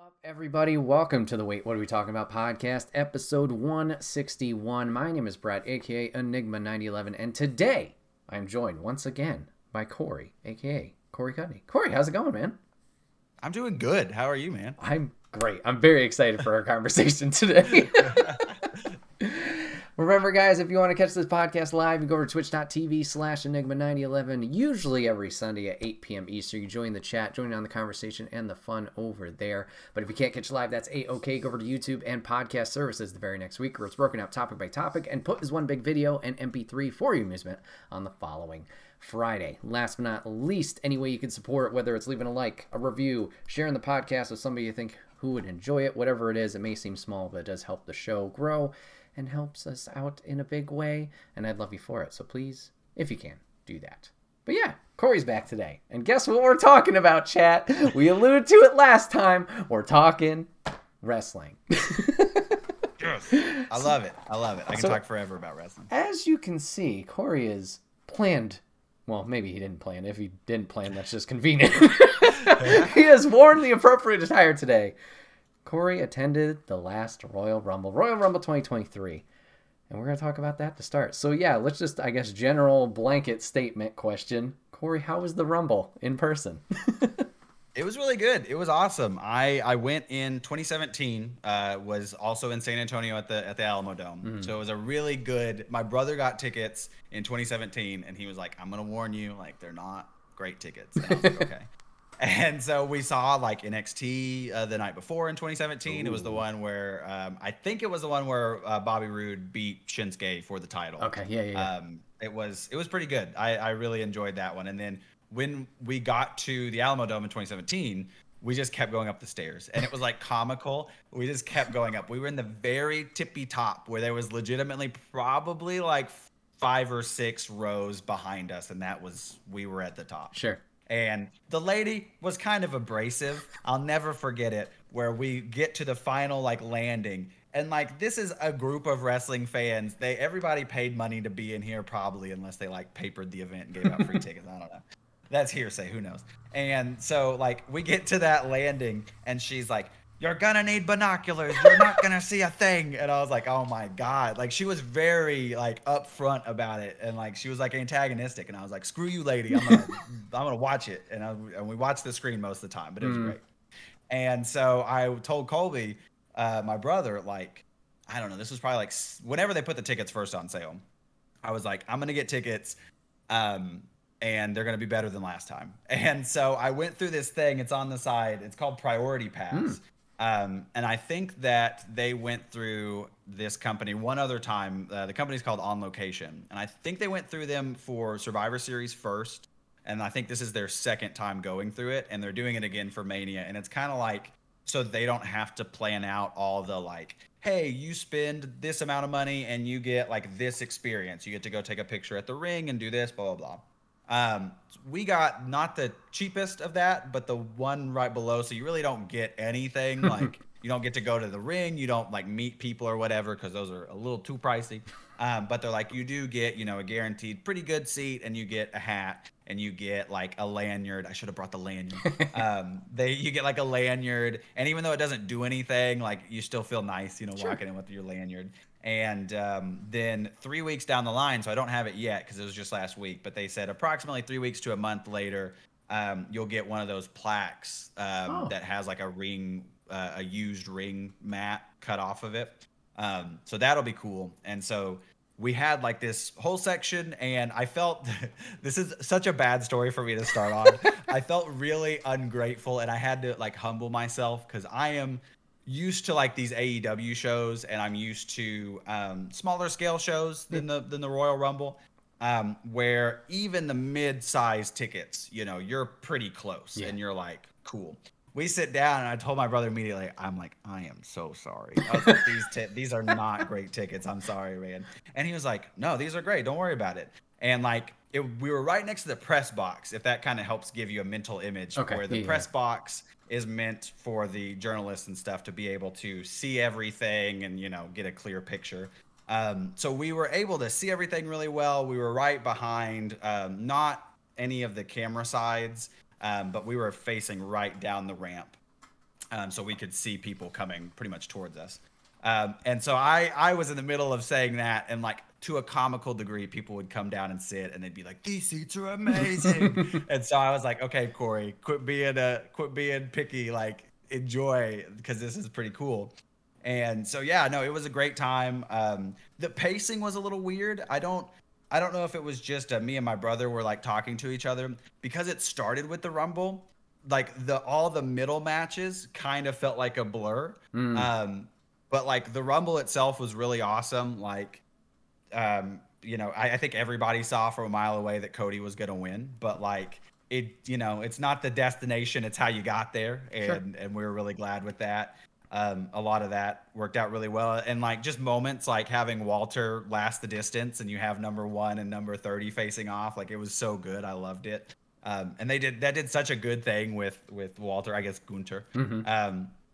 Up, everybody? Welcome to the Wait, What Are We Talking About podcast, episode 161. My name is Bret, aka Enigma 9011, and today I'm joined once again by Corey, aka Corey Cudney. Corey, how's it going, man? I'm doing good. How are you, man? I'm great. I'm very excited for our conversation today. Remember, guys, if you want to catch this podcast live, you go over to twitch.tv/Enigma9011, usually every Sunday at 8 p.m. Eastern. You join the chat, join on the conversation and the fun over there. But if you can't catch live, that's A-OK. Go over to YouTube and podcast services the very next week, where it's broken out topic by topic and put as one big video and MP3 for your amusement on the following Friday. Last but not least, any way you can support, whether it's leaving a like, a review, sharing the podcast with somebody you think who would enjoy it, whatever it is. It may seem small, but it does help the show grow and helps us out in a big way, and I'd love you for it. So please, if you can, do that. But yeah, Corey's back today, and guess what we're talking about, chat? We alluded to it last time. We're talking wrestling. Yes. I love it. I can talk forever about wrestling. As you can see, Corey is planned. Well, maybe he didn't plan. If he didn't plan, that's just convenient. He has worn the appropriate attire today. Corey attended the last Royal Rumble 2023, and we're going to talk about that to start. So yeah, let's just, I guess, general blanket statement question. Corey, how was the Rumble in person? It was really good. It was awesome. I went in 2017, was also in San Antonio at the Alamo Dome. Mm-hmm. So it was a really good, my brother got tickets in 2017, and he was like, I'm going to warn you, like, they're not great tickets. And I was like, okay. And so we saw like NXT the night before in 2017. Ooh. It was the one where I think it was the one where Bobby Roode beat Shinsuke for the title. Okay, yeah. It was pretty good. I really enjoyed that one. And then when we got to the Alamo Dome in 2017, we just kept going up the stairs, and it was like comical. We just kept going up. We were in the very tippy top where there was legitimately probably like 5 or 6 rows behind us, and we were at the top. Sure. And the lady was kind of abrasive. I'll never forget it, where we get to the final like landing. And like, this is a group of wrestling fans. Everybody paid money to be in here probably, unless they like papered the event and gave out free tickets. I don't know. That's hearsay. Who knows? And so like we get to that landing, and she's like, "You're gonna need binoculars. You're not gonna see a thing." And I was like, oh my God. Like, she was very like upfront about it. And like, she was like antagonistic. And I was like, screw you, lady. I'm gonna watch it. And we watched the screen most of the time, but it was great. And so I told Colby, my brother, like, I don't know, this was probably like whenever they put the tickets first on sale, I was like, I'm gonna get tickets. And they're going to be better than last time. And so I went through this thing. It's on the side. It's called Priority Pass. And I think that they went through this company one other time. The company's called On Location. And I think they went through them for Survivor Series first. And I think this is their second time going through it. And they're doing it again for Mania. And it's kind of like, so they don't have to plan out all the like, hey, you spend this amount of money and you get like this experience. You get to go take a picture at the ring and do this, blah, blah, blah. We got not the cheapest of that, but the one right below. So you really don't get anything. Like, you don't get to go to the ring. You don't like meet people or whatever, because those are a little too pricey. But they're like, you do get, a guaranteed pretty good seat, and you get a hat, and you get like a lanyard. I should have brought the lanyard. You get like a lanyard, and even though it doesn't do anything, like, you still feel nice, sure, walking in with your lanyard. And then 3 weeks down the line, so I don't have it yet because it was just last week, but they said approximately 3 weeks to a month later, you'll get one of those plaques that has like a used ring mat cut off of it. So that'll be cool. And so we had like this whole section, and I felt this is such a bad story for me to start on. I felt really ungrateful, and I had to like humble myself, because I am used to like these AEW shows, and I'm used to smaller scale shows than the Royal Rumble, where even the mid-sized tickets, you're pretty close, and you're like, cool. We sit down, and I told my brother immediately, I'm like, I am so sorry. I was like, these are not great tickets. I'm sorry, man. And he was like, no, these are great. Don't worry about it. And like, we were right next to the press box, if that kind of helps give you a mental image, where the press box is meant for the journalists and stuff to be able to see everything and, get a clear picture. So we were able to see everything really well. We were right behind, not any of the camera sides, but we were facing right down the ramp. so we could see people coming pretty much towards us. And so I was in the middle of saying that, and like to a comical degree, people would come down and sit, and they'd be like, "These seats are amazing." And so I was like, "Okay, Corey, quit being picky. Like, enjoy, because this is pretty cool." And so yeah, no, it was a great time. The pacing was a little weird. I don't know if it was just me and my brother were like talking to each other, because it started with the Rumble. Like all the middle matches kind of felt like a blur. But like the Rumble itself was really awesome. Like, you know, I think everybody saw from a mile away that Cody was going to win, but like you know, it's not the destination, it's how you got there. And we were really glad with that. A lot of that worked out really well. And like just moments like having Walter last the distance, and you have number 1 and number 30 facing off. Like, it was so good. I loved it. And that did such a good thing with Walter, I guess Gunther.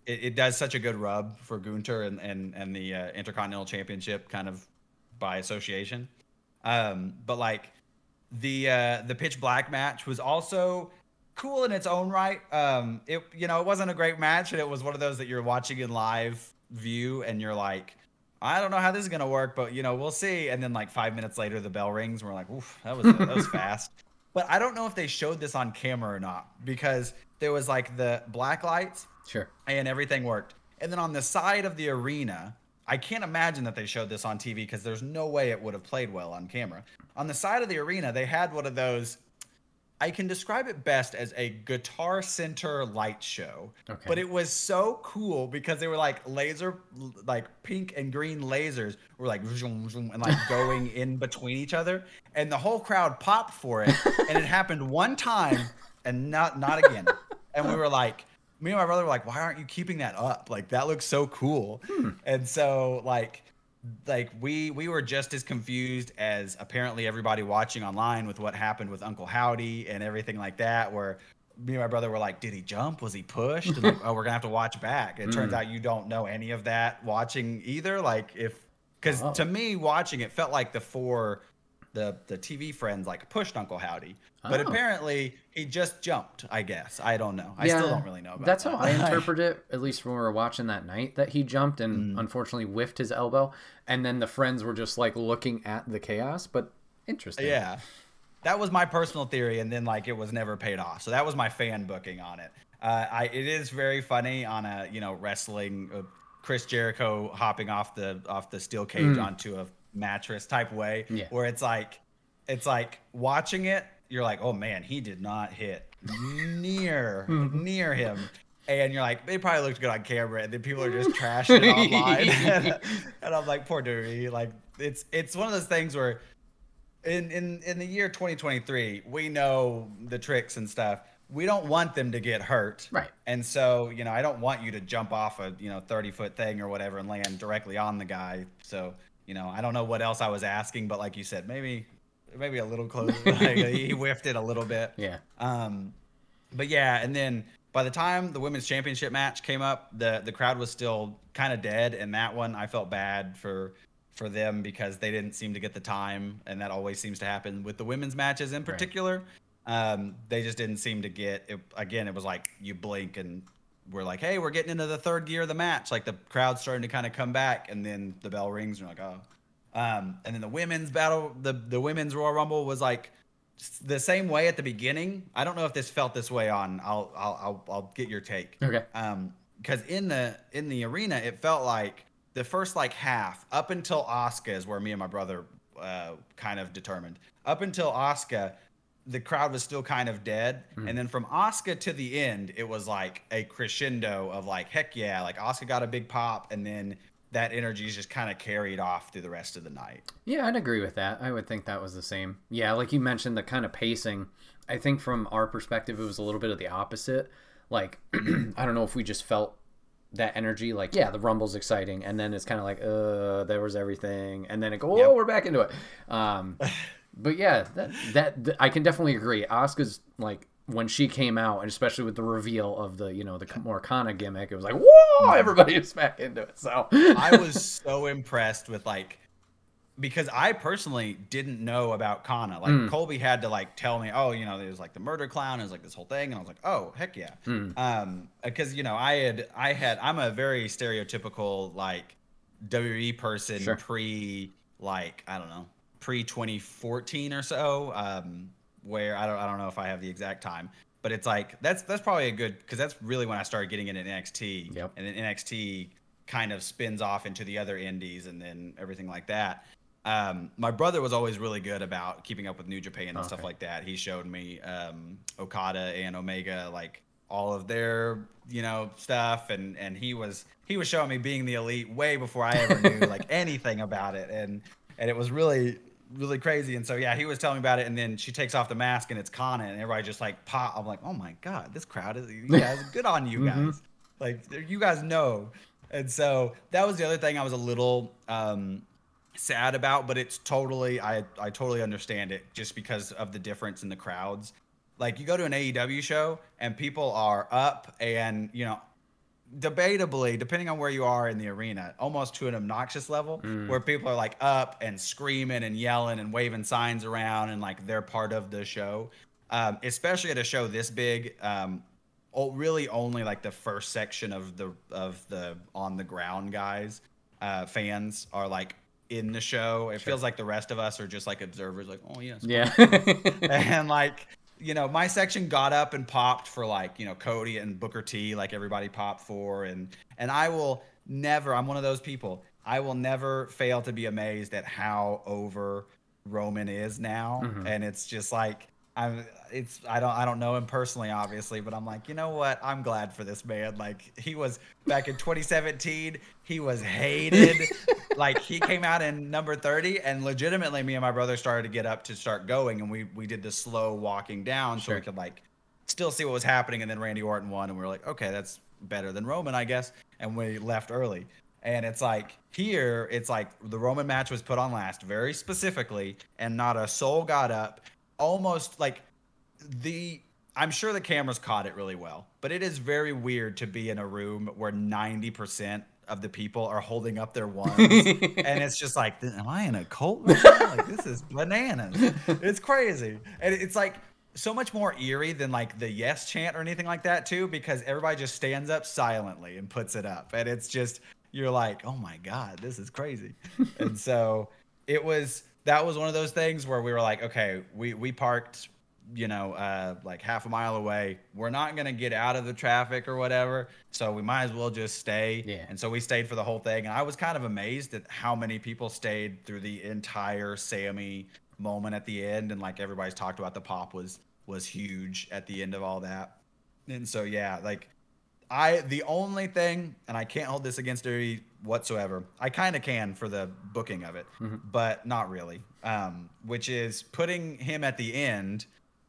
It does such a good rub for Gunther and the Intercontinental Championship kind of by association. But like the Pitch Black match was also cool in its own right. It wasn't a great match, and it was one of those that you're watching in live view and you're like, I don't know how this is gonna work, but we'll see. And then like 5 minutes later, the bell rings, and we're like, oof, that was fast. But I don't know if they showed this on camera or not, because there was like the black lights. Sure. And everything worked. And then on the side of the arena, I can't imagine that they showed this on TV, because there's no way it would have played well on camera. On the side of the arena, they had one of those, I can describe it best as a Guitar Center light show. Okay. But it was so cool because they were like like pink and green lasers were like zoom, zoom, and like going in between each other. And the whole crowd popped for it. And it happened one time and not again. And we were like, me and my brother were like, why aren't you keeping that up? Like, that looks so cool. And so like we were just as confused as apparently everybody watching online with what happened with Uncle Howdy and everything like that, where me and my brother were like, did he jump? Was he pushed? And like, oh, we're gonna have to watch back. And it turns out you don't know any of that watching either. Like, because to me, watching it felt like the TV friends like pushed Uncle Howdy, but apparently he just jumped, I guess. I don't know. I still don't really know about that's that. How I interpret it, at least when we were watching that night, that he jumped and unfortunately whiffed his elbow, and then the friends were just like looking at the chaos. But interesting. Yeah, that was my personal theory, and then like it was never paid off. So that was my fan booking on it. It is very funny on a wrestling, Chris Jericho hopping off the steel cage onto a mattress type way, where it's like watching it, you're like, oh man, he did not hit near him, and you're like, they probably looked good on camera, and then people are just trashing it online. And I'm like, poor dude. Like, it's one of those things where in the year 2023, we know the tricks and stuff. We don't want them to get hurt, right? And so I don't want you to jump off a 30-foot thing or whatever and land directly on the guy. So I don't know what else I was asking, but like you said, maybe a little close. Like, he whiffed it a little bit. Yeah. But yeah, and then by the time the women's championship match came up, the crowd was still kind of dead. And that one, I felt bad for them, because they didn't seem to get the time, and that always seems to happen with the women's matches in particular. Right. They just didn't seem to get it. Again, it was like you blink and we're like, hey, we're getting into the third gear of the match. Like, the crowd's starting to kind of come back, and then the bell rings, and you're like, oh. And then the women's battle, the women's Royal Rumble was like the same way at the beginning. I don't know if this felt this way on. I'll get your take. Okay. Because in the arena, it felt like the first like half up until Asuka is where me and my brother kind of determined. Up until Asuka, the crowd was still kind of dead. And then from Asuka to the end, it was like a crescendo of like, heck yeah, like Asuka got a big pop, and then that energy is just kind of carried off through the rest of the night. Yeah, I'd agree with that. I would think that was the same. Yeah, like you mentioned, the kind of pacing, I think from our perspective, it was a little bit of the opposite. Like, I don't know if we just felt that energy, like, yeah, the Rumble's exciting, and then it's kind of like, there was everything, and then it go, we're back into it. But yeah, that I can definitely agree. Asuka's like, when she came out, and especially with the reveal of the the more Kana gimmick, it was like, whoa, everybody is back into it. So I was so impressed with like because I personally didn't know about Kana. Like Colby had to like tell me, oh, there's like the murder clown, there's like this whole thing, and I was like, oh, heck yeah. Because I'm a very stereotypical like WWE person pre like I don't know pre 2014 or so, where I don't know if I have the exact time, but it's like that's probably a good, because that's really when I started getting into NXT. Yep. And then NXT kind of spins off into the other indies and then everything like that. My brother was always really good about keeping up with New Japan and stuff like that. He showed me Okada and Omega, like all of their stuff, and he was showing me Being the Elite way before I ever knew like anything about it, and it was really crazy. And so yeah, he was telling me about it, and then she takes off the mask and it's Kana, and everybody just like pop. I'm like, oh my god, this crowd is, you guys, good on you guys. Like, you guys know. And so that was the other thing I was a little sad about, but it's totally, I totally understand it, just because of the difference in the crowds. Like, you go to an AEW show and people are up and, debatably, depending on where you are in the arena, almost to an obnoxious level, where people are like up and screaming and yelling and waving signs around and like they're part of the show. Especially at a show this big, really only like the first section of the on the ground guys, fans are like in the show. It feels like the rest of us are just like observers, like, oh yes, yeah. And like, my section got up and popped for like, Cody and Booker T, like everybody popped for, and I will never, I'm one of those people, I will never fail to be amazed at how over Roman is now. And it's just like, I don't know him personally, obviously, but I'm like, you know what? I'm glad for this man. Like, he was back in 2017, he was hated. Like, he came out in number 30, and legitimately, me and my brother started to get up to start going, and we did the slow walking down so we could like still see what was happening. And then Randy Orton won, and we were like, okay, that's better than Roman, I guess. And we left early. And it's like, here, it's like the Roman match was put on last very specifically, and not a soul got up. Almost like I'm sure the cameras caught it really well, but it is very weird to be in a room where 90% of the people are holding up their ones. And it's just like, am I in a cult? Like, this is bananas. It's crazy. And it's like so much more eerie than like the yes chant or anything like that too, because everybody just stands up silently and puts it up. And it's just, you're like, oh my God, this is crazy. And so that was one of those things where we were like, okay, we parked, like half a mile away. We're not going to get out of the traffic or whatever, so we might as well just stay. Yeah. And so we stayed for the whole thing. And I was kind of amazed at how many people stayed through the entire Sammy moment at the end. And like everybody's talked about, the pop was huge at the end of all that. And so, yeah, like the only thing, and I can't hold this against WWE whatsoever, I kind of can for the booking of it, but not really, which is putting him at the end.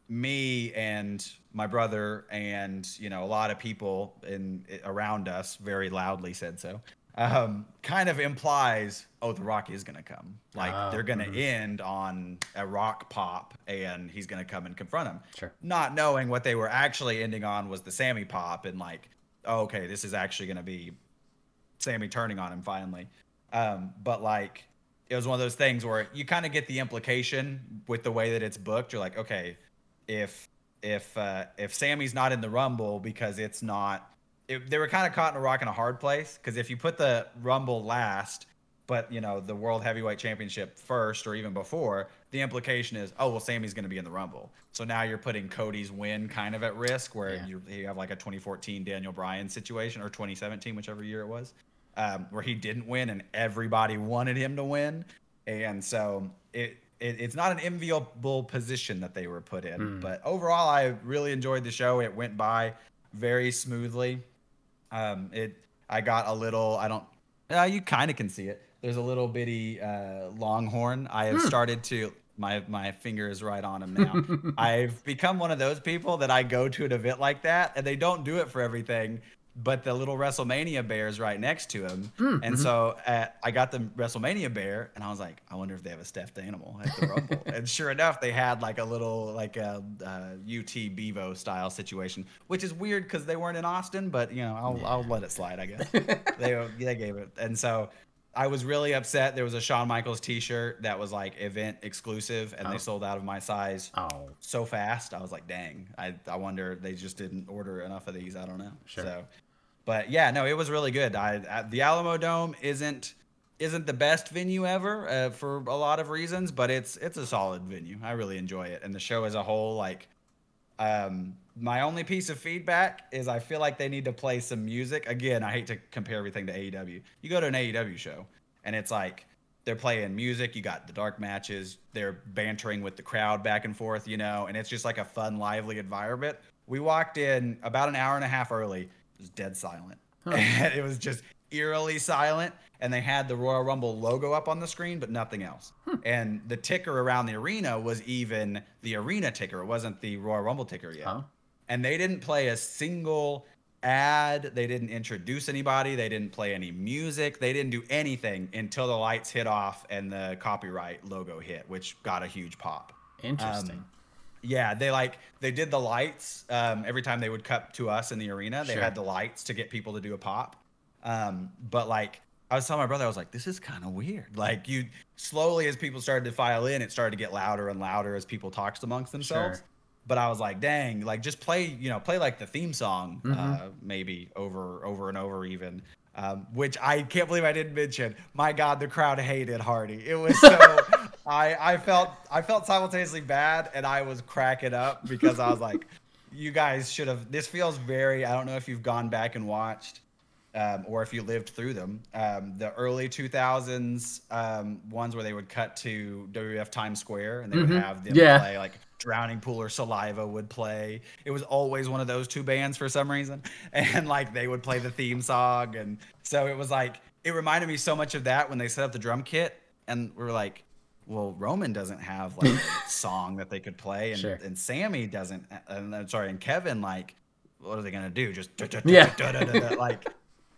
Me and my brother and a lot of people around us very loudly said so, kind of implies, oh, The Rock is going to come. Like, they're going to end on a Rock pop, and he's going to come and confront him. Sure. Not knowing what they were actually ending on was the Sammy pop, and like, oh, okay, this is actually going to be Sammy turning on him finally. But like, it was one of those things where you kind of get the implication with the way that it's booked. You're like, okay, if Sammy's not in the Rumble because it's not, they were kind of caught in a rock and a hard place. Because if you put the Rumble last, but the World Heavyweight Championship first, or even before, the implication is, oh, well, Sammy's going to be in the Rumble. So now you're putting Cody's win kind of at risk, where you have like a 2014 Daniel Bryan situation, or 2017, whichever year it was, where he didn't win and everybody wanted him to win. And so it's not an enviable position that they were put in. But overall, I really enjoyed the show. It went by very smoothly. I got a little, you kind of can see it. There's a little bitty longhorn. I have started to, my finger is right on him now. I've become one of those people that I go to an event like that, and they don't do it for everything, but the little WrestleMania bear is right next to him. And so I got the WrestleMania bear, and I was like, I wonder if they have a stuffed animal at the Rumble. And sure enough, they had like a little, like a UT Bevo style situation, which is weird because they weren't in Austin, but I'll let it slide, I guess. They gave it. And so I was really upset. There was a Shawn Michaels t-shirt that was like event exclusive, and they sold out of my size so fast. I was like, dang, I wonder they just didn't order enough of these. I don't know. Sure. So, but yeah, no, it was really good. The Alamo Dome isn't the best venue ever for a lot of reasons, but it's a solid venue. I really enjoy it, and the show as a whole, like. My only piece of feedback is I feel like they need to play some music. Again, I hate to compare everything to AEW. You go to an AEW show and it's like they're playing music. You got the dark matches. They're bantering with the crowd back and forth, and it's just like a fun, lively environment. We walked in about an hour and a half early. It was dead silent. And it was just eerily silent. And they had the Royal Rumble logo up on the screen, but nothing else. And the ticker around the arena was even the arena ticker. It wasn't the Royal Rumble ticker yet. And they didn't play a single ad. They didn't introduce anybody. They didn't play any music. They didn't do anything until the lights hit off and the copyright logo hit, which got a huge pop. Interesting. Yeah, they did the lights every time they would cut to us in the arena. They had the lights to get people to do a pop. But like I was telling my brother, I was like, this is kind of weird. Like you slowly, as people started to file in, it started to get louder and louder as people talked amongst themselves. Sure. But I was like, dang, like just play like the theme song, maybe over and over even. Which I can't believe I didn't mention. My God, the crowd hated Hardy. It was so I felt simultaneously bad and I was cracking up because I was like, you guys should have. This feels very. I don't know if you've gone back and watched. Or if you lived through them, the early 2000s ones where they would cut to WWF Times Square and they would have them play like Drowning Pool or Saliva would play. It was always one of those two bands for some reason. And like they would play the theme song. And so it was like, it reminded me so much of that when they set up the drum kit and we were like, well, Roman doesn't have like a song that they could play. And, and Sammy doesn't, and Kevin, like, what are they going to do? Just like,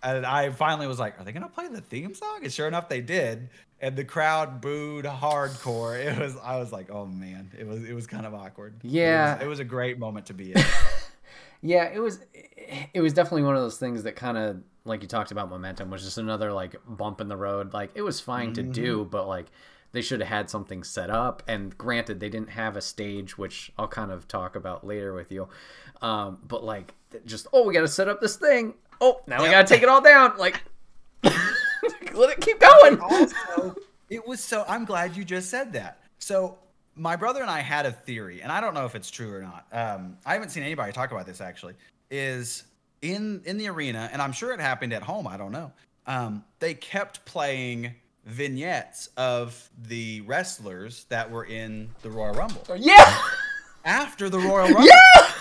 and I finally was like, are they going to play the theme song? And sure enough, they did. And the crowd booed hardcore. I was like, oh man, it was kind of awkward. Yeah. It was a great moment to be in. Yeah, it was definitely one of those things that kind of, like you talked about, momentum was just another like bump in the road. Like it was fine to do, but like they should have had something set up. And granted, they didn't have a stage, which I'll kind of talk about later with you. But like just, we got to set up this thing. Oh, now we got to take it all down. Like, let it keep going. Also, it was so, I'm glad you just said that. So my brother and I had a theory, and I don't know if it's true or not. I haven't seen anybody talk about this actually, is in the arena, and I'm sure it happened at home. I don't know. They kept playing vignettes of the wrestlers that were in the Royal Rumble. Yeah. After the Royal Rumble. Yeah.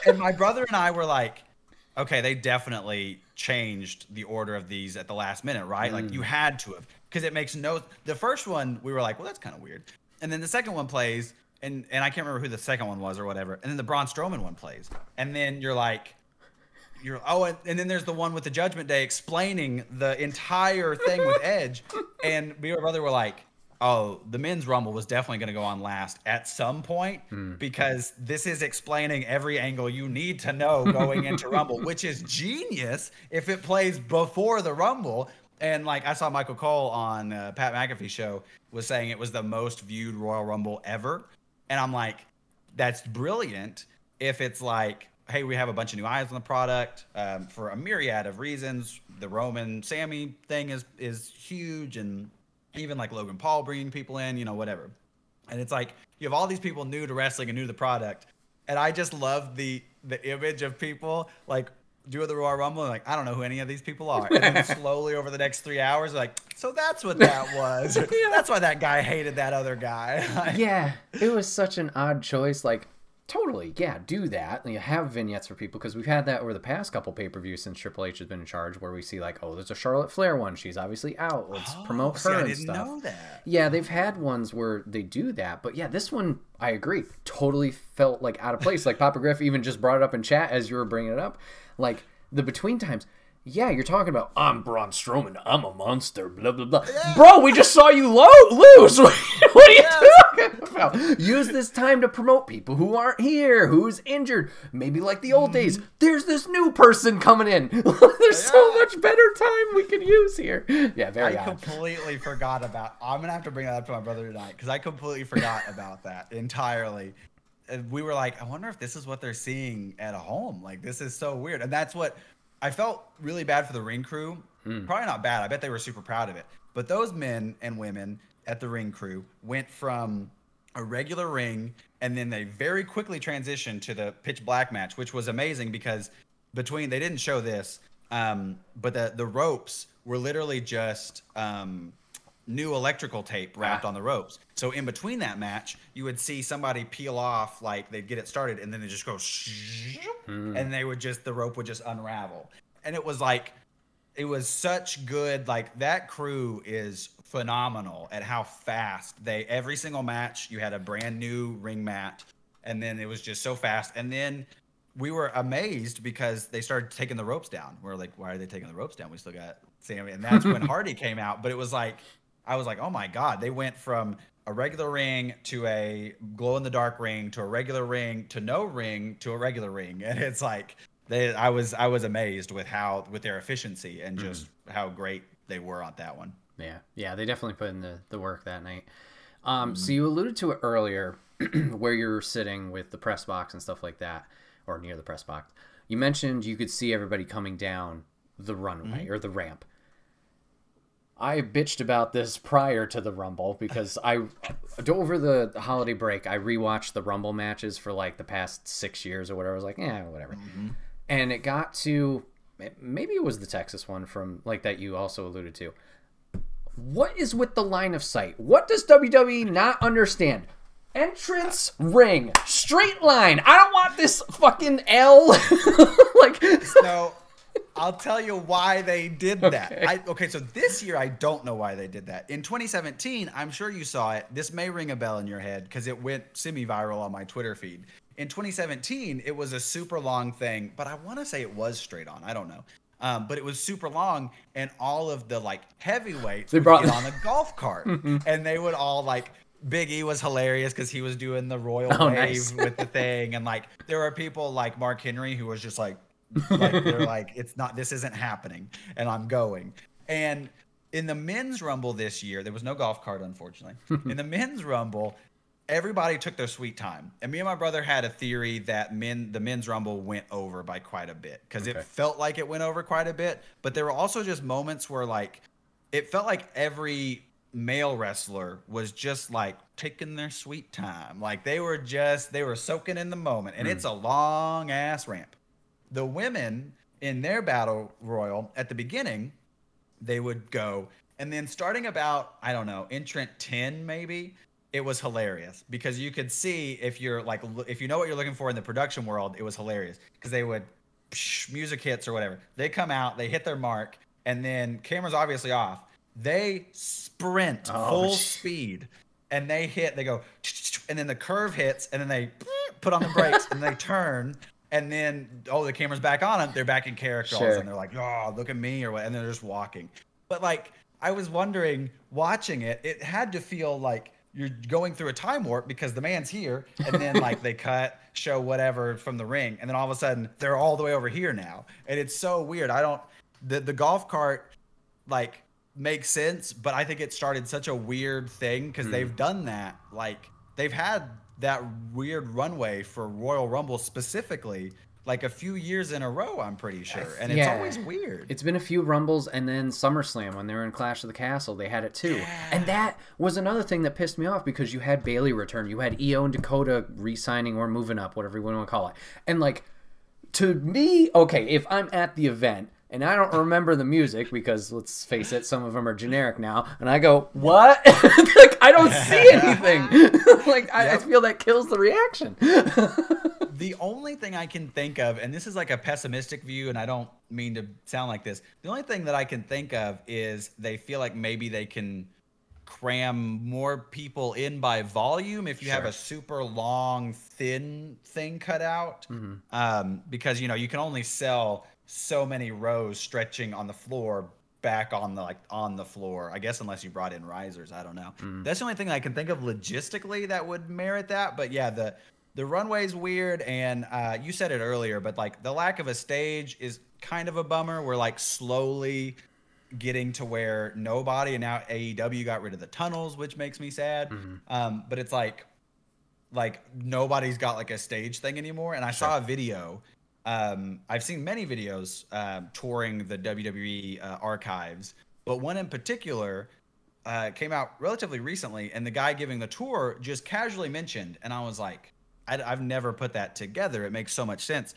And my brother and I were like, okay, they definitely changed the order of these at the last minute, right? Like you had to have, because it makes no. The first one we were like, well, that's kind of weird, and then the second one plays, and I can't remember who the second one was or whatever, and then the Braun Strowman one plays, and then you're like, and then there's the one with the Judgment Day explaining the entire thing with Edge, and me and my brother were like, oh, the men's Rumble was definitely going to go on last at some point because this is explaining every angle you need to know going into Rumble, which is genius if it plays before the Rumble. And like I saw Michael Cole on Pat McAfee's show was saying it was the most viewed Royal Rumble ever. And I'm like, that's brilliant if it's like, hey, we have a bunch of new eyes on the product for a myriad of reasons. The Roman Sammy thing is huge, and even like Logan Paul bringing people in, whatever. And it's like you have all these people new to wrestling and new to the product. And I just love the image of people like doing the Royal Rumble and like, I don't know who any of these people are. And then slowly over the next 3 hours, like, so that's what that was. That's why that guy hated that other guy. Yeah, it was such an odd choice. Like, totally, yeah, do that. And you have vignettes for people because we've had that over the past couple pay-per-views since Triple H has been in charge, where we see like, oh, there's a Charlotte Flair one. She's obviously out. Let's promote her and stuff. I didn't know that. Yeah, they've had ones where they do that, but yeah, this one, I agree, totally felt like out of place. Like Papa Griff even just brought it up in chat as you were bringing it up. Like the between times, Yeah, you're talking about, I'm Braun Strowman, I'm a monster, blah, blah, blah. Yeah. Bro, we just saw you lose. What are you talking about? Use this time to promote people who aren't here, who's injured. Maybe like the old days, there's this new person coming in. There's so much better time we can use here. Yeah, very I odd. completely forgot about, I'm going to have to bring that up to my brother tonight, because I completely forgot about that entirely. We were like, I wonder if this is what they're seeing at home. Like, this is so weird. And that's what... I felt really bad for the ring crew. Probably not bad. I bet they were super proud of it. But those men and women at the ring crew went from a regular ring, and then they very quickly transitioned to the pitch black match, which was amazing because they didn't show this, but the ropes were literally just new electrical tape wrapped on the ropes. So in between that match, you would see somebody peel off, like they'd get it started, and then they just go, and the rope would just unravel. And it was such good, like that crew is phenomenal at how fast every single match, you had a brand new ring mat, and then it was just so fast. And then we were amazed because they started taking the ropes down. We're like, why are they taking the ropes down? We still got Sammy. And that's when Hardy came out. But it was like, I was like, oh my God, they went from a regular ring to a glow in the dark ring to a regular ring to no ring to a regular ring. And it's like, I was amazed with their efficiency and just how great they were on that one. Yeah, they definitely put in the work that night. So you alluded to it earlier where you're sitting with the press box and stuff like that, or near the press box. You mentioned you could see everybody coming down the runway or the ramp. I bitched about this prior to the Rumble because over the holiday break, I rewatched the Rumble matches for like the past 6 years or whatever. I was like, whatever. And it got to, maybe it was the Texas one from like that you also alluded to. What is with the line of sight? What does WWE not understand? Entrance, ring, straight line. I don't want this fucking L. No. I'll tell you why they did that. Okay, so this year, I don't know why they did that. In 2017, I'm sure you saw it. This may ring a bell in your head because it went semi-viral on my Twitter feed. In 2017, it was a super long thing, but I want to say it was straight on. I don't know. But it was super long, and all of the like heavyweights would get on a golf cart. And they would all like... Big E was hilarious because he was doing the royal wave with the thing. And like there were people like Mark Henry who was just like they're like, this isn't happening, and I'm going. And in the men's Rumble this year, there was no golf cart, unfortunately. In the men's Rumble, everybody took their sweet time. And me and my brother had a theory that the men's Rumble went over by quite a bit because it felt like it went over quite a bit. But there were also just moments where like it felt like every male wrestler was just like taking their sweet time. Like they were soaking in the moment. And it's a long ass ramp. The women in their battle royal at the beginning, they would go, and then starting about, I don't know, entrant 10 maybe, it was hilarious because you could see if you know what you're looking for in the production world, it was hilarious because they would music hits or whatever. They come out, they hit their mark, and then camera's obviously off. They sprint full speed, and they go, and then the curve hits, and then they put on the brakes, and they turn, and then, the camera's back on them. They're back in character, and they're like, oh, look at me, or what, and they're just walking. But, like, I was wondering, watching it, it had to feel like you're going through a time warp because the man's here, and then, like, they show whatever from the ring, and then all of a sudden, they're all the way over here now. And it's so weird. The golf cart, like, makes sense, but I think it started such a weird thing because they've done that. Like they've had that weird runway for Royal Rumble specifically like a few years in a row, I'm pretty sure. And it's always weird. It's been a few Rumbles, and then SummerSlam when they were in Clash of the Castle, they had it too. Yeah. And that was another thing that pissed me off because you had Bayley return, you had Io and Dakota re-signing or moving up, whatever you want to call it. And like, to me, okay, if I'm at the event and I don't remember the music because, let's face it, some of them are generic now. And I go, what? Like, I don't see anything. Like, I feel that kills the reaction. The only thing I can think of, and this is like a pessimistic view, and I don't mean to sound like this. The only thing that I can think of is they feel like maybe they can cram more people in by volume if you have a super long, thin thing cut out. Because, you know, you can only sell so many rows stretching on the floor back on the floor. I guess unless you brought in risers, I don't know. That's the only thing I can think of logistically that would merit that. But yeah, the runway's weird, and you said it earlier, but like the lack of a stage is kind of a bummer. We're like slowly getting to where nobody, and now AEW got rid of the tunnels, which makes me sad. But it's like nobody's got like a stage thing anymore. And I saw a video. I've seen many videos touring the WWE archives, but one in particular came out relatively recently, and the guy giving the tour just casually mentioned, and I was like, I've never put that together. It makes so much sense.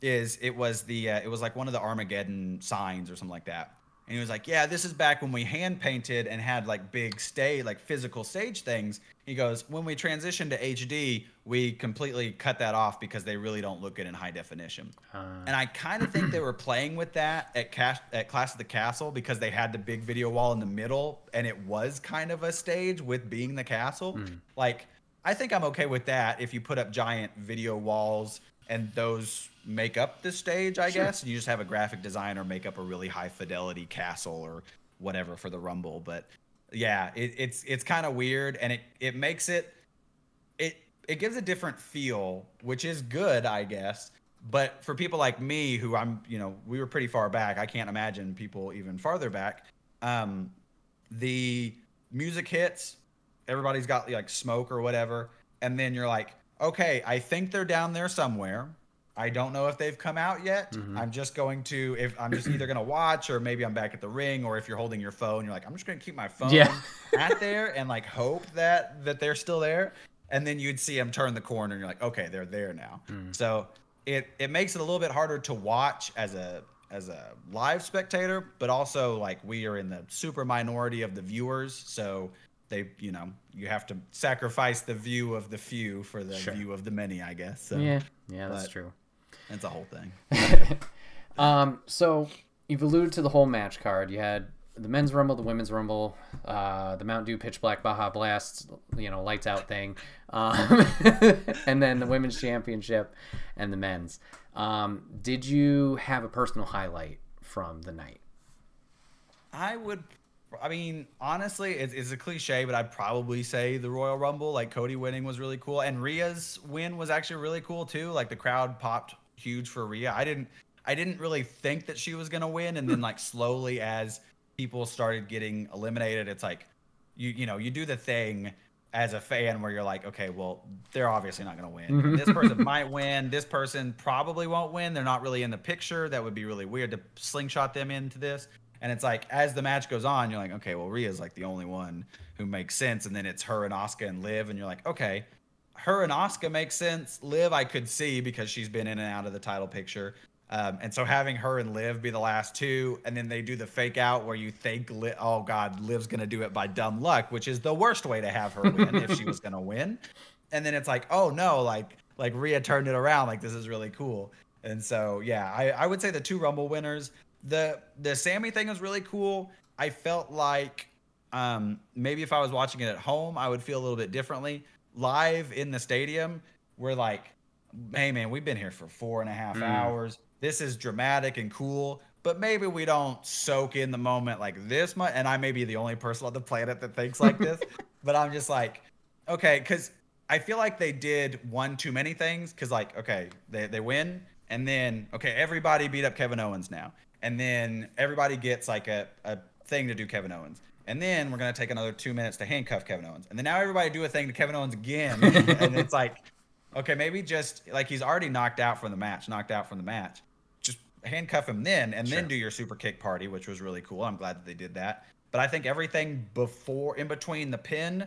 It was like one of the Armageddon signs or something like that. And he was like, yeah, this is back when we hand painted and had like big stage, like physical stage things. He goes, when we transitioned to HD, we completely cut that off because they really don't look good in high definition. And I kind of think they were playing with that at Clash of the Castle because they had the big video wall in the middle and it was kind of a stage with being the castle. Like, I think I'm okay with that if you put up giant video walls and those make up the stage, I guess. You just have a graphic designer make up a really high fidelity castle or whatever for the Rumble. But yeah, it's kind of weird, and it makes it gives a different feel, which is good, I guess. But for people like me, who we were pretty far back. I can't imagine people even farther back. The music hits, everybody's got like smoke or whatever, and then you're like, okay, I think they're down there somewhere. I don't know if they've come out yet. I'm just either going to watch, or maybe I'm back at the ring, or if you're holding your phone, you're like, I'm just going to keep my phone at there and like hope that they're still there. And then you'd see them turn the corner and you're like, okay, they're there now. So it makes it a little bit harder to watch as a live spectator, but also like we are in the super minority of the viewers. So you have to sacrifice the view of the few for the view of the many, I guess. So, yeah, that's true. It's a whole thing. So you've alluded to the whole match card. You had the men's rumble, the women's rumble, the Mountain Dew Pitch Black Baja Blast, lights out thing, and then the women's championship and the men's. Did you have a personal highlight from the night? I mean, honestly, it's a cliche, but I'd probably say the Royal Rumble. Like, Cody winning was really cool, and Rhea's win was actually really cool too. Like, the crowd popped huge for Rhea. I didn't really think that she was gonna win, and then like slowly as people started getting eliminated, it's like you do the thing as a fan where you're like, okay, well, they're obviously not gonna win. This person might win. This person probably won't win. They're not really in the picture. That would be really weird to slingshot them into this. And it's like, as the match goes on, you're like, okay, well, Rhea's like the only one who makes sense. And then it's her and Asuka and Liv. And you're like, okay, her and Asuka makes sense. Liv, I could see because she's been in and out of the title picture. And so having her and Liv be the last two, and then they do the fake out where you think, oh, God, Liv's going to do it by dumb luck, which is the worst way to have her win if she was going to win. And then it's like, oh, no, like Rhea turned it around. Like, this is really cool. And so, yeah, I would say the two Rumble winners. The Sammy thing was really cool. I felt like maybe if I was watching it at home, I would feel a little bit differently. Live in the stadium, we're like, hey, man, we've been here for 4.5 hours. This is dramatic and cool, but maybe we don't soak in the moment like this much. And I may be the only person on the planet that thinks like this, but I'm just like, okay, because I feel like they did one too many things. Because like, okay, they win, and then, okay, everybody beat up Kevin Owens now. And then everybody gets like a thing to do Kevin Owens. And then we're going to take another 2 minutes to handcuff Kevin Owens. And then now everybody do a thing to Kevin Owens again. And it's like, okay, maybe just like he's already knocked out from the match. Just handcuff him then, and then do your super kick party, which was really cool. I'm glad that they did that. But I think everything in between the pin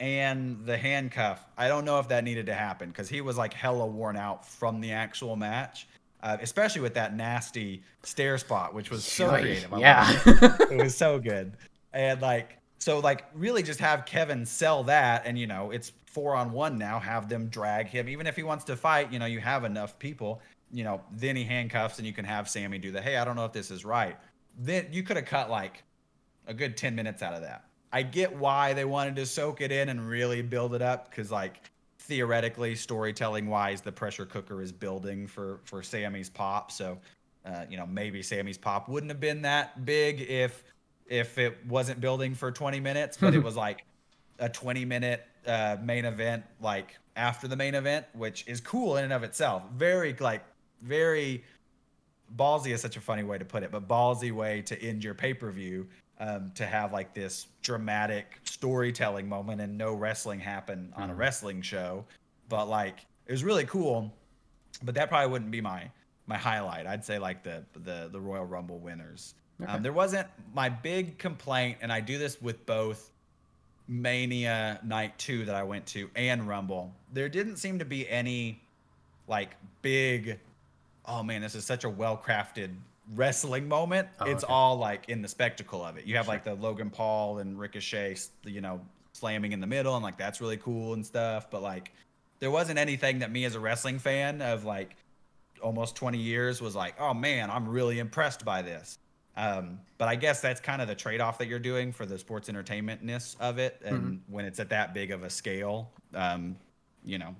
and the handcuff, I don't know if that needed to happen because he was like hella worn out from the actual match. Especially with that nasty stair spot, which was so creative. It was so good. And really just have Kevin sell that, and it's 4-on-1 now. Have them drag him, even if he wants to fight. You have enough people. Then he handcuffs, and you can have Sammy do the, hey, I don't know if this is right. Then you could have cut like a good 10 minutes out of that. I get why they wanted to soak it in and really build it up, because like, theoretically, storytelling wise, the pressure cooker is building for Sammy's pop. So you know, maybe Sammy's pop wouldn't have been that big if it wasn't building for 20 minutes, but it was like a 20-minute main event, like after the main event, which is cool in and of itself. Very ballsy is such a funny way to put it, but ballsy way to end your pay-per-view, to have like this dramatic storytelling moment and no wrestling happen on a wrestling show. But like, it was really cool, but that probably wouldn't be my highlight. I'd say like the Royal Rumble winners. Okay. There wasn't my big complaint, and I do this with both Mania Night 2 that I went to and Rumble. There didn't seem to be any like big, oh man, this is such a well-crafted wrestling moment. It's all like in the spectacle of it. You have like the Logan Paul and Ricochet, you know, slamming in the middle, and like that's really cool and stuff. But like, there wasn't anything that me as a wrestling fan of like almost 20 years was like, oh man, I'm really impressed by this. But I guess that's kind of the trade-off that you're doing for the sports entertainment-ness of it. And when it's at that big of a scale, you know,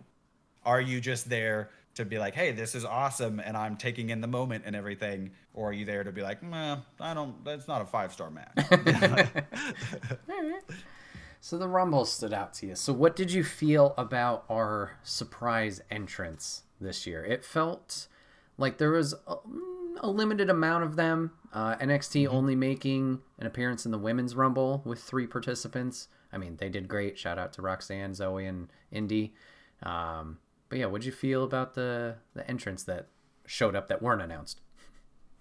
are you just there to be like, hey, this is awesome, and I'm taking in the moment and everything? Or are you there to be like, nah, that's not a 5-star match. So the Rumble stood out to you. So what did you feel about our surprise entrance this year? It felt like there was a limited amount of them. NXT only making an appearance in the Women's Rumble with 3 participants. I mean, they did great. Shout out to Roxanne, Zoe, and Indy. But yeah, what'd you feel about the entrants that showed up that weren't announced?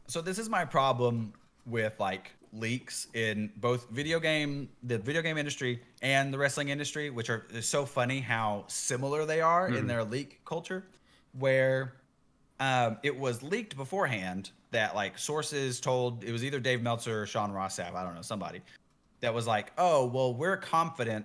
So this is my problem with like leaks in both the video game industry and the wrestling industry, which are so funny how similar they are in their leak culture, where it was leaked beforehand that like sources told, it was either Dave Meltzer or Sean Ross Sapp, I don't know, somebody that was like, oh, well, we're confident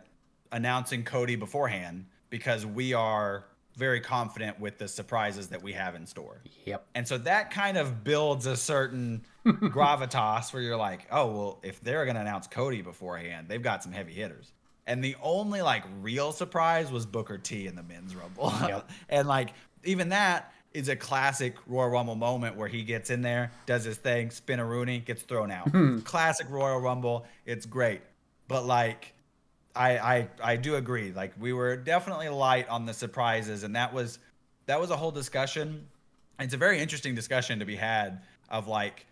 announcing Cody beforehand because we are very confident with the surprises that we have in store. Yep. And so that kind of builds a certain gravitas where you're like, oh, well, if they're going to announce Cody beforehand, they've got some heavy hitters. And the only like real surprise was Booker T in the Men's Rumble. Yep. And like, even that is a classic Royal Rumble moment where he gets in there, does his thing, spin a Rooney, gets thrown out. Classic Royal Rumble. It's great. But like, I do agree. Like, we were definitely light on the surprises, and that was a whole discussion. It's a very interesting discussion to be had of like,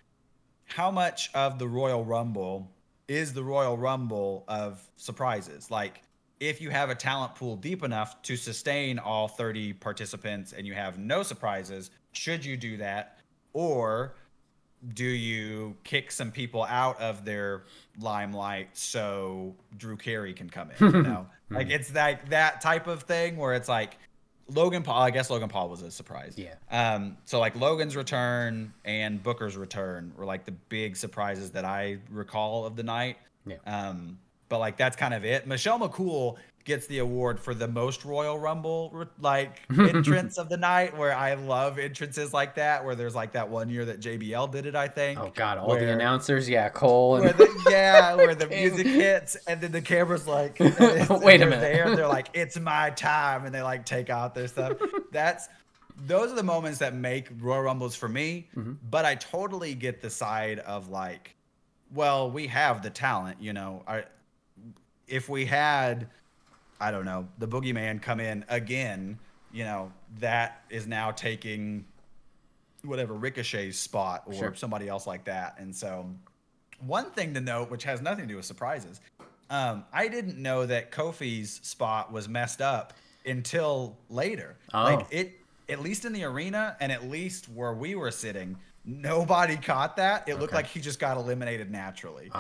how much of the Royal Rumble is the Royal Rumble of surprises? Like, if you have a talent pool deep enough to sustain all 30 participants and you have no surprises, should you do that? Or do you kick some people out of their limelight so Drew Carey can come in? You know, like it's like that type of thing where it's like Logan Paul. I guess Logan Paul was a surprise. Yeah. So like Logan's return and Booker's return were like the big surprises that I recall of the night. Yeah. But like that's kind of it. Michelle McCool gets the award for the most Royal Rumble like entrance of the night, where I love entrances like that, where there's like that one year that JBL did it, I think. Oh god, all the announcers, yeah, Cole and where the music hits and then the camera's like, wait a minute, there, and they're like, it's my time, and they like take out their stuff. Those are the moments that make Royal Rumbles for me. But I totally get the side of like, well, we have the talent, you know. If we had, I don't know, the Boogeyman come in again, you know, that is now taking whatever Ricochet's spot or somebody else like that. And so one thing to note, which has nothing to do with surprises, I didn't know that Kofi's spot was messed up until later. Like at least in the arena and at least where we were sitting, nobody caught that. It looked like he just got eliminated naturally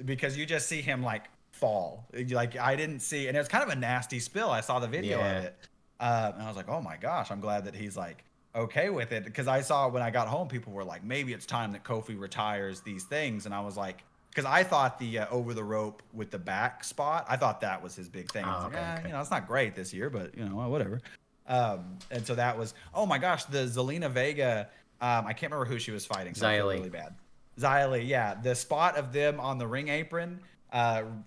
because you just see him like fall. Like I didn't see, and it was kind of a nasty spill. I saw the video of it, and I was like, oh my gosh, I'm glad that he's like okay with it, because I saw when I got home, people were like, maybe it's time that Kofi retires these things, and I was like, because I thought the over the rope with the back spot, I thought that was his big thing. I was like, you know, it's not great this year, but you know, whatever. And so that was, oh my gosh, the Zelina Vega. I can't remember who she was fighting. So I feel really bad. Xylee, yeah. The spot of them on the ring apron,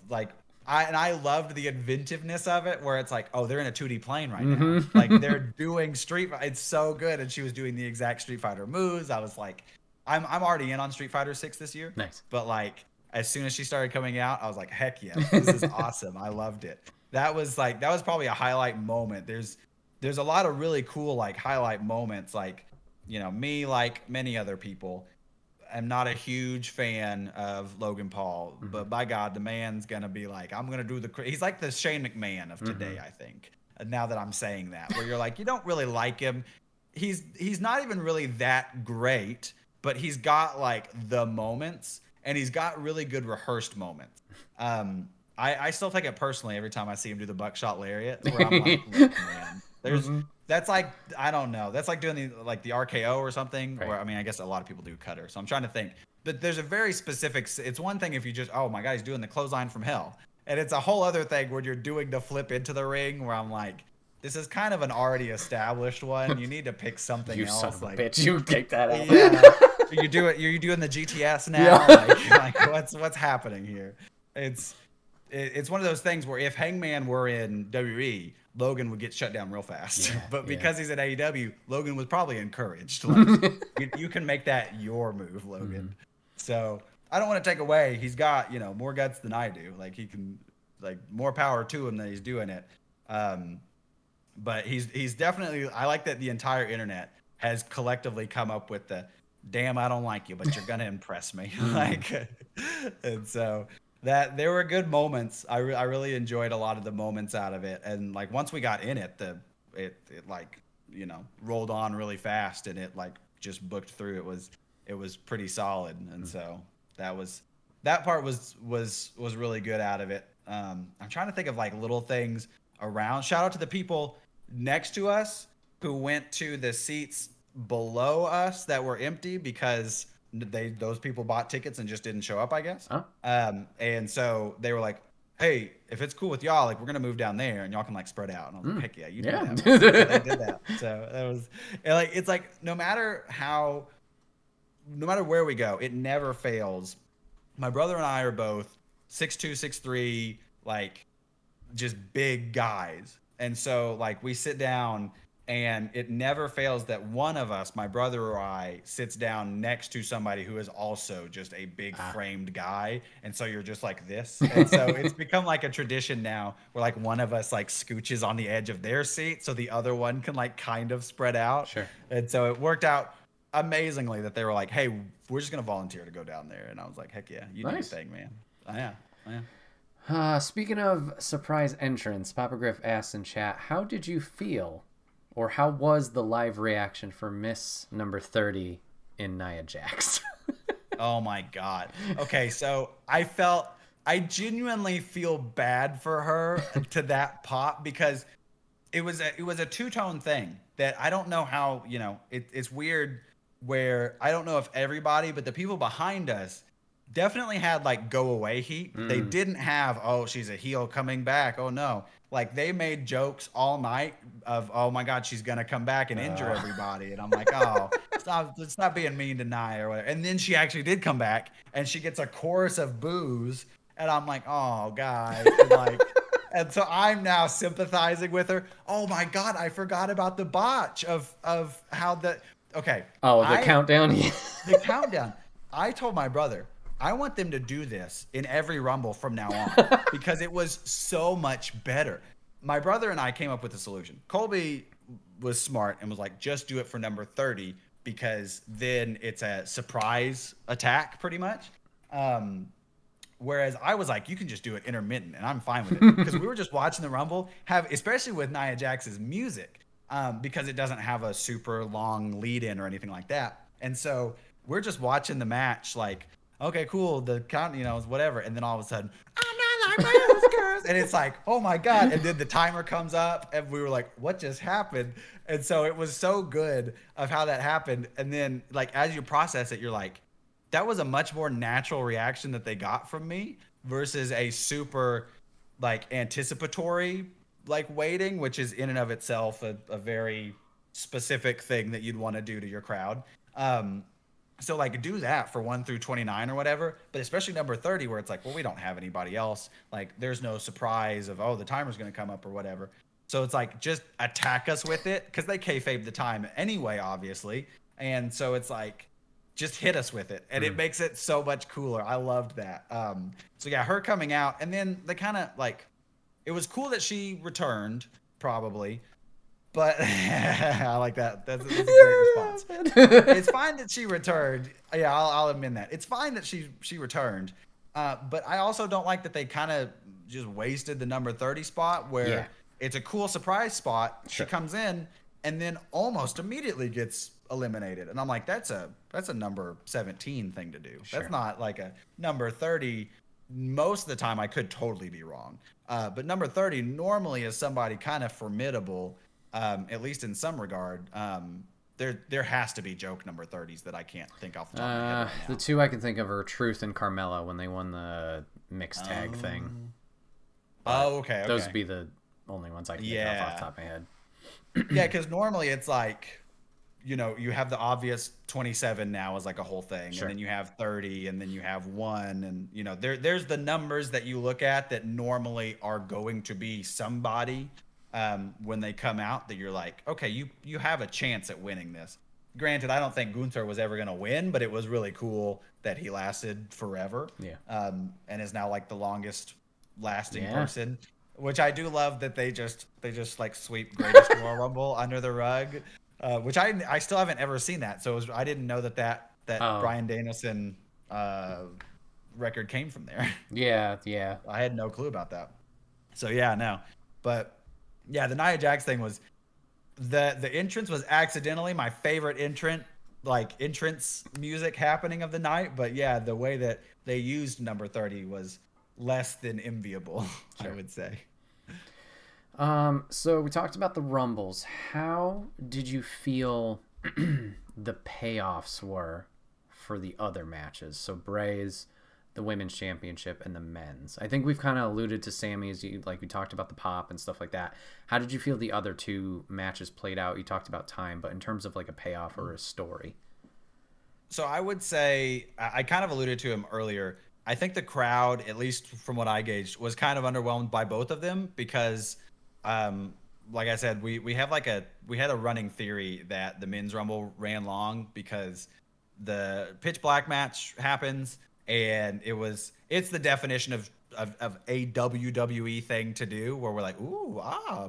like I loved the inventiveness of it, where it's like, oh, they're in a 2D plane right now. Like they're doing it's so good. And she was doing the exact Street Fighter moves. I was like, I'm already in on Street Fighter 6 this year. Nice. But like, as soon as she started coming out, I was like, heck yeah, this is awesome. I loved it. That was probably a highlight moment. There's a lot of really cool like highlight moments. Like, you know, me, like many other people, I'm not a huge fan of Logan Paul, but by God, the man's gonna be like, I'm gonna do he's like the Shane McMahon of today, I think. Now that I'm saying that, where you're like, you don't really like him. He's not even really that great, but he's got like the moments, and he's got really good rehearsed moments. I still take it personally every time I see him do the buckshot lariat, where I'm like, look, man, that's like, I don't know, that's like doing the RKO or something. Right. Or I mean, I guess a lot of people do cutter, so I'm trying to think. But there's a very specific. It's one thing if you just, oh my God, he's doing the clothesline from hell, and it's a whole other thing when you're doing the flip into the ring, where I'm like, this is kind of an already established one. You need to pick something else. Son of a like, bitch, you take that out. Yeah, you do it. You're doing the GTS now. Yeah. Like what's happening here? It's one of those things where if Hangman were in WWE, Logan would get shut down real fast. Yeah, but because he's in AEW, Logan was probably encouraged. Like, you can make that your move, Logan. So I don't want to take away. He's got, you know, more guts than I do. Like, he can, like, more power to him that he's doing it. But he's definitely, I like that the entire internet has collectively come up with the, damn, I don't like you, but you're going to impress me. Like, and so that there were good moments. I really enjoyed a lot of the moments out of it. And like, once we got in it, it like, you know, rolled on really fast, and it like just booked through. It was pretty solid. And so that part was really good out of it. I'm trying to think of like little things around. Shout out to the people next to us who went to the seats below us that were empty because those people bought tickets and just didn't show up, I guess. Huh? And so they were like, hey, if it's cool with y'all, like, we're gonna move down there and y'all can like spread out. And I was like, heck yeah, you do that. So they did that. So that was like, it's like no matter where we go, it never fails. My brother and I are both 6'2", 6'3", like just big guys. And so like we sit down, and it never fails that one of us, my brother or I, sits down next to somebody who is also just a big framed guy. And so you're just like this. And so it's become like a tradition now where like one of us like scooches on the edge of their seat so the other one can like kind of spread out. Sure. And so it worked out amazingly that they were like, hey, we're just going to volunteer to go down there. And I was like, heck yeah, you do your thing, man. Yeah. Speaking of surprise entrance, Papa Griff asked in chat, how did you feel, or how was the live reaction for Miss number 30 in Nia Jax? Oh my God. Okay, so I genuinely feel bad for her to that pop, because it was a two-tone thing that I don't know how, you know, it's weird where I don't know if everybody, but the people behind us definitely had like go away heat. They didn't have, oh, she's a heel coming back. Oh no. Like they made jokes all night of, oh my God, she's going to come back and injure everybody. And I'm like, oh, let's not being mean to Nia or whatever. And then she actually did come back, and she gets a chorus of boos. And I'm like, oh guys. And like, and so I'm now sympathizing with her. Oh my God, I forgot about the botch of how okay. Oh, the countdown. The countdown. I told my brother, I want them to do this in every Rumble from now on, because it was so much better. My brother and I came up with a solution. Colby was smart and was like, just do it for number 30, because then it's a surprise attack pretty much. Whereas I was like, you can just do it intermittent, and I'm fine with it, because we were just watching the Rumble, especially with Nia Jax's music, because it doesn't have a super long lead in or anything like that. And so we're just watching the match like, okay, cool, the count, you know, whatever. And then all of a sudden, I'm not like those girls. And it's like, oh my God. And then the timer comes up, and we were like, what just happened? And so it was so good of how that happened. And then like, as you process it, you're like, that was a much more natural reaction that they got from me versus a super like anticipatory, like waiting, which is in and of itself a very specific thing that you'd want to do to your crowd. So like do that for 1 through 29 or whatever, but especially number 30 where it's like, well, we don't have anybody else. Like there's no surprise of, oh, the timer's going to come up or whatever. So it's like, just attack us with it, because they kayfabe the time anyway, obviously. And so it's like, just hit us with it. And it makes it so much cooler. I loved that. So yeah, her coming out, and then they kind of like, it was cool that she returned, probably. But I like that. That's a great response. It's fine that she returned. Yeah, I'll admit that. It's fine that she returned. But I also don't like that they kind of just wasted the number 30 spot, where it's a cool surprise spot. Sure. She comes in and then almost immediately gets eliminated. And I'm like, that's a number 17 thing to do. Sure. That's not like a number 30. Most of the time I could totally be wrong. But number 30 normally is somebody kind of formidable. At least in some regard. There has to be joke number 30s that I can't think off the top of my head right now. The two I can think of are Truth and Carmella when they won the mixed tag thing. Okay. Those would be the only ones I can think off the top of my head. Yeah, because normally it's like, you know, you have the obvious 27 now as like a whole thing, and then you have 30, and then you have 1, and you know, there's the numbers that you look at that normally are going to be somebody. When they come out, that you're like, okay, you have a chance at winning this. Granted, I don't think Gunther was ever going to win, but it was really cool that he lasted forever. Yeah. And is now like the longest lasting person, which I do love that they just like sweep Greatest Royal Rumble under the rug, which I still haven't ever seen that. So I didn't know that Bryan Danielson record came from there. Yeah. I had no clue about that. So yeah, no, but. Yeah, the Nia Jax thing was the entrance was accidentally my favorite entrance music happening of the night. But yeah, the way that they used number 30 was less than enviable, I would say. So we talked about the Rumbles. How did you feel the payoffs were for the other matches? So Bray's, the women's championship, and the men's. I think we've kind of alluded to Sammy's, we talked about the pop and stuff like that. How did you feel the other two matches played out? You talked about time, but in terms of like a payoff or a story. So I would say, I kind of alluded to him earlier. I think the crowd, at least from what I gauged, was kind of underwhelmed by both of them because, like I said, we had a running theory that the men's Rumble ran long because the pitch black match happens. And it's the definition of a WWE thing to do, where we're like, ooh,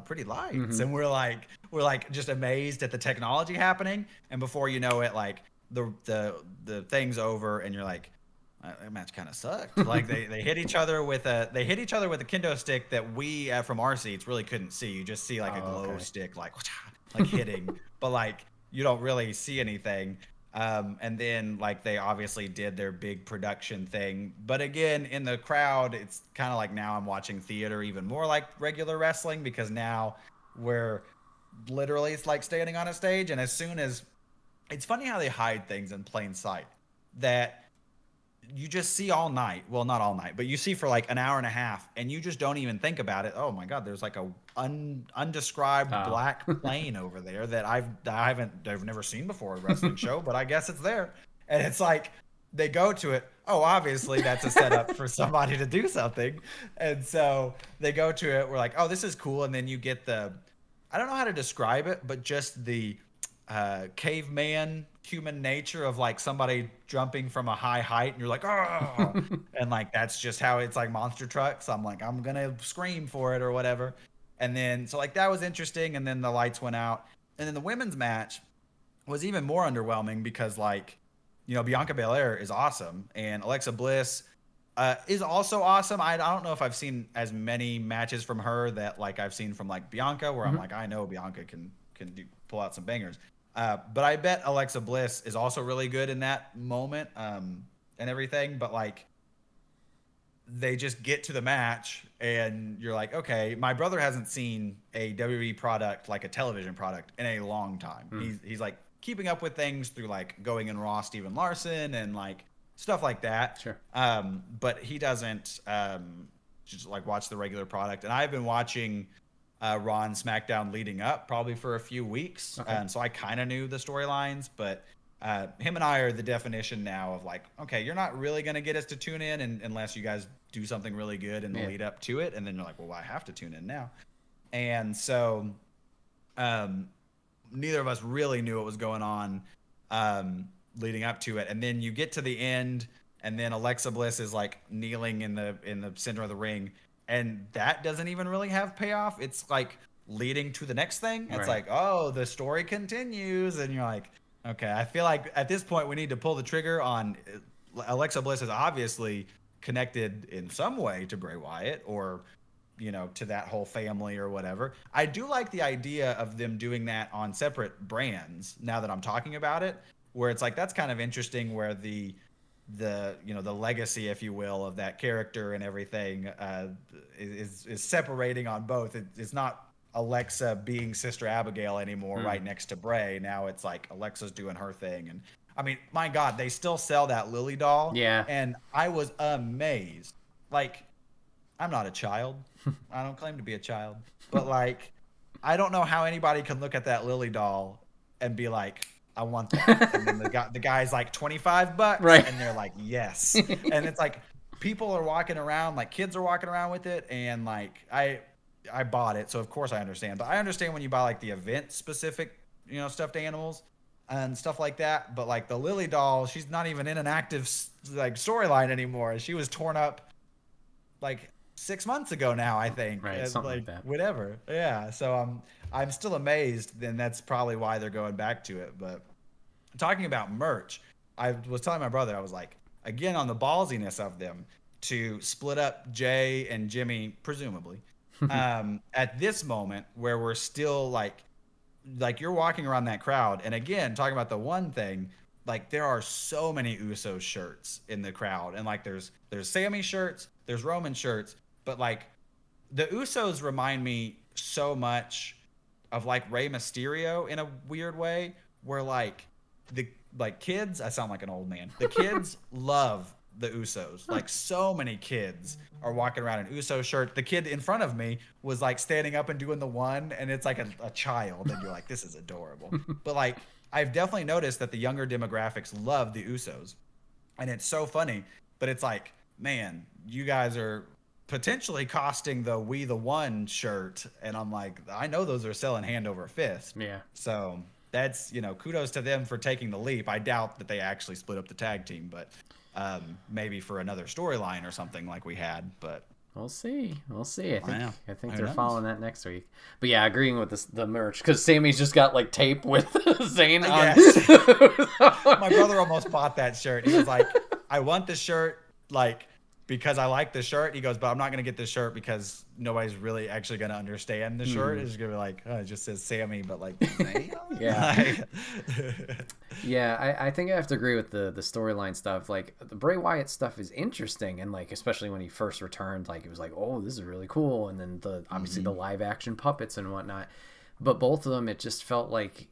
pretty lights. And we're like just amazed at the technology happening. And before you know it, like the thing's over and you're like, that match kind of sucked. Like they hit each other with a kendo stick that we from our seats really couldn't see. You just see like a glow stick like hitting, but like you don't really see anything. And then like they obviously did their big production thing, but again in the crowd it's kind of like now I'm watching theater even more like regular wrestling, because now we're literally, it's like standing on a stage, and as soon as, it's funny how they hide things in plain sight that you just see all night. Well, not all night, but you see for like an hour and a half, and you just don't even think about it. Oh my God, there's like a undescribed black plane over there that I've never seen before at a wrestling show, but I guess it's there. And it's like they go to it. Oh, obviously that's a setup for somebody to do something. And so they go to it. We're like, oh, this is cool. And then you get I don't know how to describe it, but just the caveman human nature of like somebody jumping from a high height, and you're like, oh, and like that's just how it's like monster trucks. I'm like, I'm gonna scream for it or whatever. And then so like that was interesting, and then the lights went out, and then the women's match was even more underwhelming because like, you know, Bianca Belair is awesome, and Alexa Bliss is also awesome. I don't know if I've seen as many matches from her that like I've seen from like Bianca, where I'm like, I know Bianca can pull out some bangers. But I bet Alexa Bliss is also really good in that moment and everything. But like, they just get to the match, and you're like, okay, my brother hasn't seen a WWE product, like a television product, in a long time. He's like keeping up with things through like Going in Raw, Steven Larson, and like stuff like that. Sure. But he doesn't just like watch the regular product. And I've been watching Raw and SmackDown leading up probably for a few weeks. Okay. So I kind of knew the storylines, but him and I are the definition now of like, okay, you're not really going to get us to tune in unless you guys do something really good in the lead up to it. And then you're like, well, I have to tune in now. And so neither of us really knew what was going on leading up to it. And then you get to the end, and then Alexa Bliss is like kneeling in the center of the ring. And that doesn't even really have payoff. It's like leading to the next thing. It's like, oh, the story continues. And you're like, okay, I feel like at this point we need to pull the trigger on Alexa Bliss is obviously connected in some way to Bray Wyatt or, you know, to that whole family or whatever. I do like the idea of them doing that on separate brands now that I'm talking about it, where it's like, that's kind of interesting where the you know, the legacy, if you will, of that character and everything is separating on both. It's not Alexa being Sister Abigail anymore right next to Bray. Now it's like Alexa's doing her thing. And I mean, my God, they still sell that Lily doll. Yeah. And I was amazed. Like, I'm not a child. I don't claim to be a child. But like, I don't know how anybody can look at that Lily doll and be like, I want that. And then the guy's like $25. Right. And they're like, yes. And it's like, people are walking around, like kids are walking around with it. And like, I bought it, so of course I understand. But I understand when you buy like the event specific, you know, stuffed animals and stuff like that. But like the Lily doll, she's not even in an active like storyline anymore. She was torn up like 6 months ago now, I think. Right, something like that. Whatever. Yeah. So I'm still amazed. Then that's probably why they're going back to it. But talking about merch, I was telling my brother, I was like, again, on the ballsiness of them to split up Jay and Jimmy, presumably. At this moment where we're still like you're walking around that crowd, and again talking about the one thing, like there are so many Usos shirts in the crowd, and like there's Sammy shirts, there's Roman shirts, but like the Usos remind me so much of like Rey Mysterio in a weird way, where like the kids, I sound like an old man, the kids love the Usos. Like so many kids are walking around in Uso shirt. The kid in front of me was like standing up and doing the one, and it's like a child, and you're like, this is adorable. But like I've definitely noticed that the younger demographics love the Usos, and it's so funny. But it's like, man, you guys are potentially costing the We the One shirt, and I'm like, I know those are selling hand over fist. Yeah. So that's, you know, kudos to them for taking the leap. I doubt that they actually split up the tag team, but maybe for another storyline or something like we had. But we'll see. I think Who they're knows? following that next week. But yeah, agreeing with the merch, because Sammy's just got like tape with Zayn on. Yes. My brother almost bought that shirt. He was like, I want this shirt like because I like the shirt. He goes, but I'm not gonna get this shirt because nobody's really actually gonna understand the shirt. It's just gonna be like, oh, it just says Sammy, but like Zayn on it? Yeah. Yeah, I think I have to agree with the storyline stuff. Like the Bray Wyatt stuff is interesting, and like especially when he first returned, like it was like, oh, this is really cool, and then the obviously the live action puppets and whatnot. But both of them, it just felt like,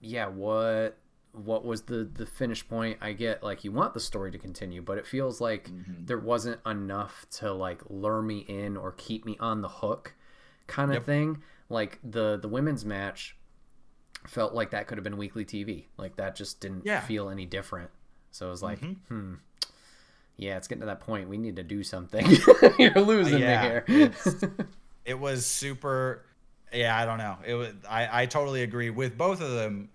yeah, what was the finish point? I get like you want the story to continue, but it feels like there wasn't enough to like lure me in or keep me on the hook, kind of thing. Like the women's match felt like that could have been weekly TV. Like that just didn't feel any different. So it was like, yeah, it's getting to that point. We need to do something. You're losing me here. It was super. Yeah, I don't know. It was. I totally agree with both of them.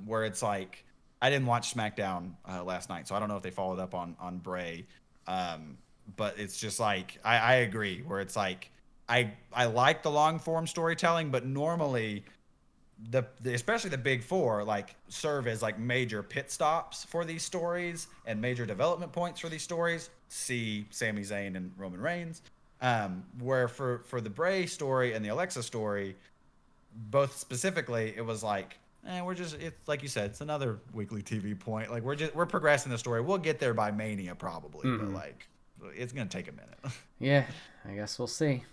Where it's like, I didn't watch SmackDown last night, so I don't know if they followed up on Bray. But it's just like I agree. Where it's like I like the long form storytelling, but normally the especially the big four like serve as like major pit stops for these stories and major development points for these stories. See Sami Zayn and Roman Reigns. Where for the Bray story and the Alexa story, both specifically, it was like, it's like you said, it's another weekly TV point. Like we're progressing the story. We'll get there by Mania probably, but like it's gonna take a minute. Yeah, I guess we'll see.